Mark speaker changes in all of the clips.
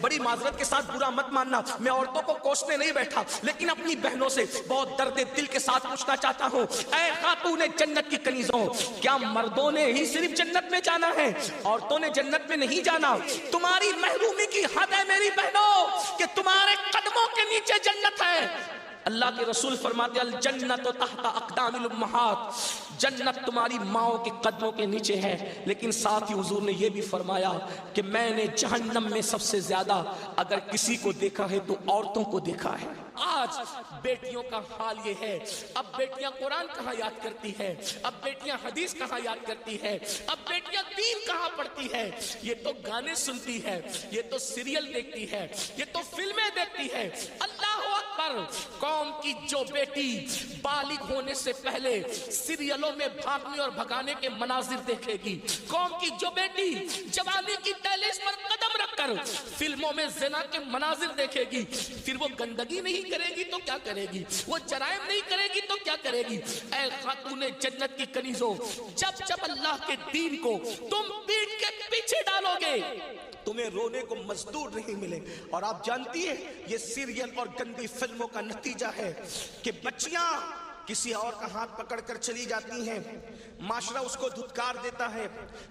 Speaker 1: بڑی معذرت کے ساتھ برا مت ماننا، میں عورتوں کو کوسنے نہیں بیٹھا، لیکن اپنی بہنوں سے بہت درد دل کے ساتھ پوچھنا چاہتا ہوں، اے خاتون جنت کی کنیزوں، کیا مردوں نے ہی صرف جنت میں جانا ہے؟ عورتوں نے جنت میں نہیں جانا؟ تمہاری محرومی کی حد ہے میری بہنوں کہ تمہارے قدموں کے نیچے جنت ہے۔ اللہ کے رسول فرماتے ہیں الجنت تحت اقدام الامہات، جنت تمہاری ماؤں کے قدموں کے نیچے ہے، لیکن ساتھ ہی حضور نے یہ بھی فرمایا کہ میں نے جہنم میں سب سے زیادہ اگر کسی کو دیکھا ہے تو عورتوں کو دیکھا ہے۔ آج بیٹیوں کا حال یہ ہے، اب بیٹیاں قرآن کہاں یاد کرتی ہے، اب بیٹیاں حدیث کہاں یاد کرتی ہے، اب بیٹیاں دین کہاں پڑھتی ہے؟ یہ تو گانے سنتی ہے، یہ تو سیریل دیکھتی ہے، یہ تو فلمیں دیکھتی ہے۔ اللہ اکبر! قوم کی جو بیٹی بالغ ہونے سے پہلے سیریلوں میں بھاگنے اور بھگانے کے مناظر دیکھے گی، قوم کی جو بیٹی جوانی کی دہلیز پر قدم رکھ کر فلموں میں زنا کے مناظر دیکھے گی، پھر وہ گندگی نہیں کرے گی تو کیا کرے گی؟ وہ جرائم نہیں کرے گی تو کیا کرے گی؟ اے خاتون جنت کی کنیزوں، جب اللہ کے دین کو تم پیٹ کے پیچھے ڈالو گے تمہیں رونے کو مزدور نہیں ملے۔ اور آپ جانتی ہیں یہ سیریل اور گندی فلموں کا نتیجہ ہے کہ بچیاں کسی اور کا ہاتھ پکڑ کر چلی جاتی ہیں، معاشرہ اس کو دھتکار دیتا ہے،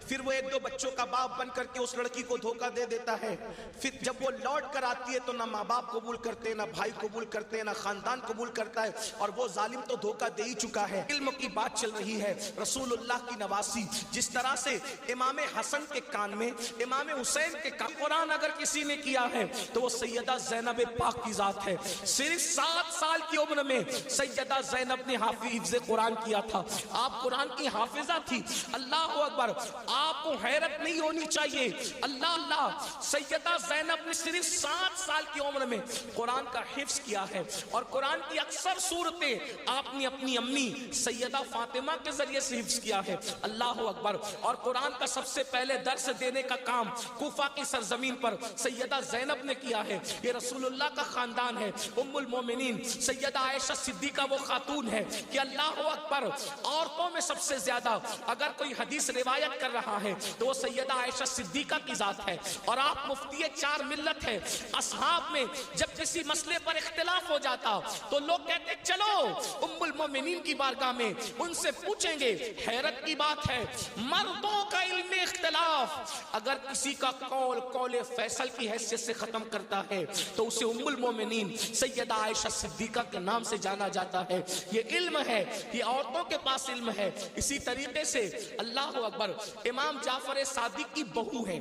Speaker 1: پھر وہ ایک دو بچوں کا باپ بن کر کے اس لڑکی کو دھوکہ دے دیتا ہے، پھر جب وہ لوٹ کر آتی ہے تو نہ ماں باپ قبول کرتے، نہ بھائی قبول کرتے، نہ خاندان قبول کرتا ہے، اور وہ ظالم تو دھوکہ دے ہی چکا ہے۔ علم کی بات چل رہی ہے، رسول اللہ کی نواسی، جس طرح سے امام حسن کے کان میں، امام حسین کے کان قرآن اگر کسی نے کیا ہے تو وہ سیدہ زینب پاک کی ذات ہے۔ صرف 7 سال کی عمر میں سیدہ زینب نے حافظ قرآن کیا تھا، آپ قرآن کی حافظہ تھی۔ اللہ اکبر! آپ کو حیرت نہیں ہونی چاہیے، اللہ سیدہ زینب نے صرف 7 سال کی عمر میں قرآن کا حفظ کیا ہے، اور قرآن کی اکثر صورتیں آپ نے اپنی امی سیدہ فاطمہ کے ذریعے سے حفظ کیا ہے۔ اللہ اکبر! اور قرآن کا سب سے پہلے درس دینے کا کام کوفہ کی سرزمین پر سیدہ زینب نے کیا ہے۔ یہ رسول اللہ کا خاندان ہے۔ ام المومنین سیدہ عائشہ صدیقہ وہ خاتون ہے کہ اللہ اکبر، عورتوں میں سب سے زیادہ اگر کوئی حدیث روایت کر رہا ہے تو وہ سیدہ عائشہ صدیقہ کی ذات ہے، اور آپ مفتی 4 ملت ہے۔ اصحاب میں جب کسی مسئلے پر اختلاف ہو جاتا تو لوگ کہتے چلو ام المومنین کی بارگاہ میں ان سے پوچھیں گے۔ حیرت کی بات ہے، مردوں کا علم اختلاف اگر کسی کا قول فیصل کی حیثیت سے ختم کرتا ہے تو اسے ام المومنین سیدہ عائشہ صدیقہ کے نام سے جانا جاتا ہے۔ یہ علم ہے، یہ عورتوں کے پاس علم ہے۔ اسی طریقے سے اللہ اکبر، امام جعفر صادق کی بہو ہے،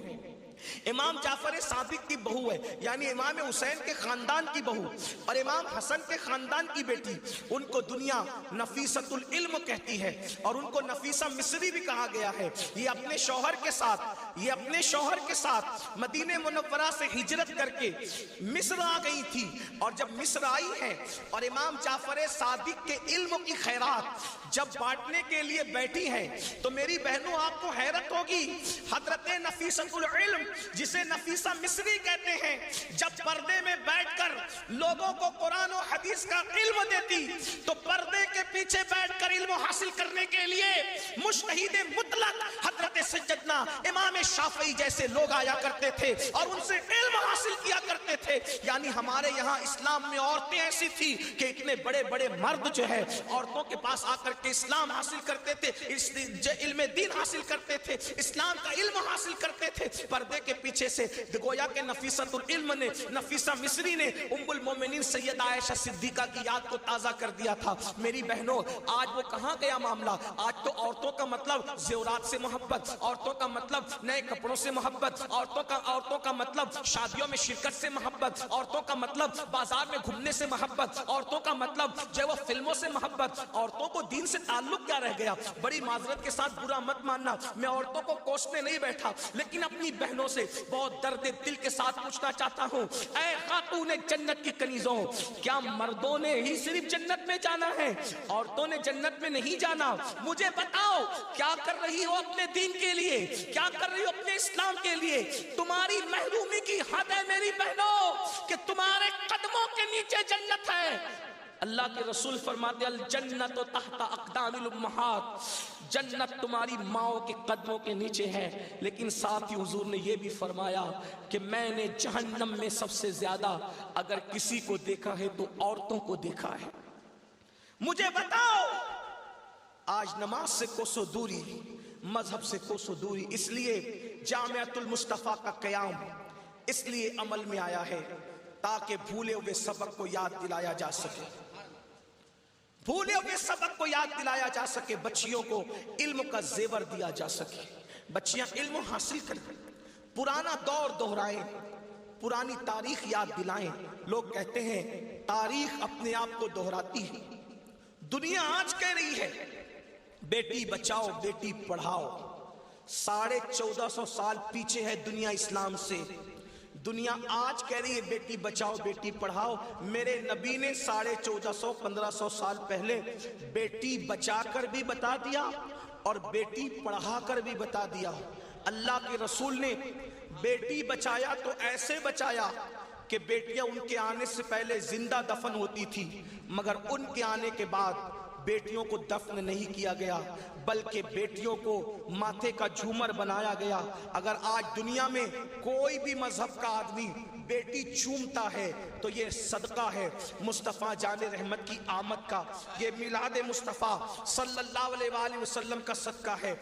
Speaker 1: امام جعفر صادق کی بہو ہے، یعنی امام حسین کے خاندان کی بہو اور امام حسن کے خاندان کی بیٹی، ان کو دنیا نفیسۃ العلم کہتی ہے، اور ان کو نفیسہ مصری بھی کہا گیا ہے۔ یہ اپنے شوہر کے ساتھ مدینہ منورہ سے ہجرت کر کے مصر آ گئی تھی، اور جب مصر آئی ہے اور امام جعفر صادق کے علم کی خیرات جب بانٹنے کے لیے بیٹھی ہیں تو میری بہنوں آپ کو حیرت ہوگی، حضرت نفیسۃ العلم جسے نفیسہ مصری کہتے ہیں، جب پردے میں بیٹھ کر لوگوں کو قرآن و حدیث کا علم دیتی تو پردے کے پیچھے بیٹھ کر علم حاصل کرنے کے لیے مجتہد مطلق حضرت سیدنا امام شافعی جیسے لوگ آیا کرتے تھے اور ان سے علم حاصل کیا کرتے تھے۔ یعنی ہمارے یہاں اسلام میں عورتیں ایسی تھی کہ اتنے بڑے بڑے مرد جو ہے عورتوں کے پاس آ کر کے اسلام حاصل کرتے تھے، علم دین حاصل کرتے تھے، اسلام کا علم حاصل کرتے تھے۔ پردے کے پیچھے سے گویا کہ نفیسۃ العلم نے، نفیسہ مصری نے ام المومنین سیدہ عائشہ صدیقہ کی یاد کو تازہ کر دیا تھا۔ میری بہنوں آج وہ کہاں گیا معاملہ؟ آج تو عورتوں کا مطلب زیورات سے محبت، عورتوں کا مطلب نئے کپڑوں سے محبت، عورتوں کا مطلب شادیوں میں شرکت سے محبت، عورتوں کا مطلب بازار میں گھومنے سے محبت، عورتوں کا مطلب جو وہ فلموں سے محبت۔ عورتوں کو دین سے تعلق کیا رہ گیا؟ بڑی معذرت کے ساتھ برا مت ماننا، میں عورتوں کو کوسنے نہیں بیٹھا، لیکن اپنی بہنوں سے بہت درد دل کے ساتھ پوچھنا چاہتا ہوں، اے خاتون جنت کی کنیزوں، کیا مردوں نے ہی صرف جنت میں جانا ہے؟ عورتوں نے جنت میں نہیں جانا؟ مجھے بتاؤ کیا کر رہی ہو اپنے دین کے لیے، کیا کر رہی ہو اپنے اسلام کے لیے؟ تمہاری محرومی کی حد ہے میری بہنوں کہ تمہارے قدموں کے نیچے جنت ہے۔ اللہ کے رسول فرماتے الجنت تحت اقدام الامہات، جنت تمہاری ماؤں کے قدموں کے نیچے ہے، لیکن ساتھ ہی حضور نے یہ بھی فرمایا کہ میں نے جہنم میں سب سے زیادہ اگر کسی کو دیکھا ہے تو عورتوں کو دیکھا ہے۔ مجھے بتاؤ، آج نماز سے کوسوں دوری، مذہب سے کوسوں دوری، اس لیے جامعۃ المصطفیٰ کا قیام اس لیے عمل میں آیا ہے تاکہ بھولے ہوئے سبق کو یاد دلایا جا سکے، بھولے ہوئے سبق کو یاد دلایا جا سکے، بچیوں کو علم کا زیور دیا جا سکے، بچیاں علم حاصل کریں، پرانا دور دہرائیں، پرانی تاریخ یاد دلائیں۔ لوگ کہتے ہیں تاریخ اپنے آپ کو دہراتی ہے، دنیا آج کہہ رہی ہے بیٹی بچاؤ بیٹی پڑھاؤ، 1450 سال پیچھے ہے دنیا اسلام سے، دنیا آج کہہ رہی ہے بیٹی بچاؤ بیٹی پڑھاؤ۔ میرے نبی نے 1450-1500 سال پہلے بیٹی بچا کر بھی بتا دیا اور بیٹی پڑھا کر بھی بتا دیا۔ اللہ کے رسول نے بیٹی بچایا تو ایسے بچایا کہ بیٹیاں ان کے آنے سے پہلے زندہ دفن ہوتی تھی، مگر ان کے آنے کے بعد بیٹیوں کو دفن نہیں کیا گیا بلکہ بیٹیوں کو ماتھے کا جھومر بنایا گیا۔ اگر آج دنیا میں کوئی بھی مذہب کا آدمی بیٹی چومتا ہے تو یہ صدقہ ہے مصطفیٰ جان رحمت کی آمد کا، یہ میلاد مصطفیٰ صلی اللہ علیہ وآلہ وسلم کا صدقہ ہے۔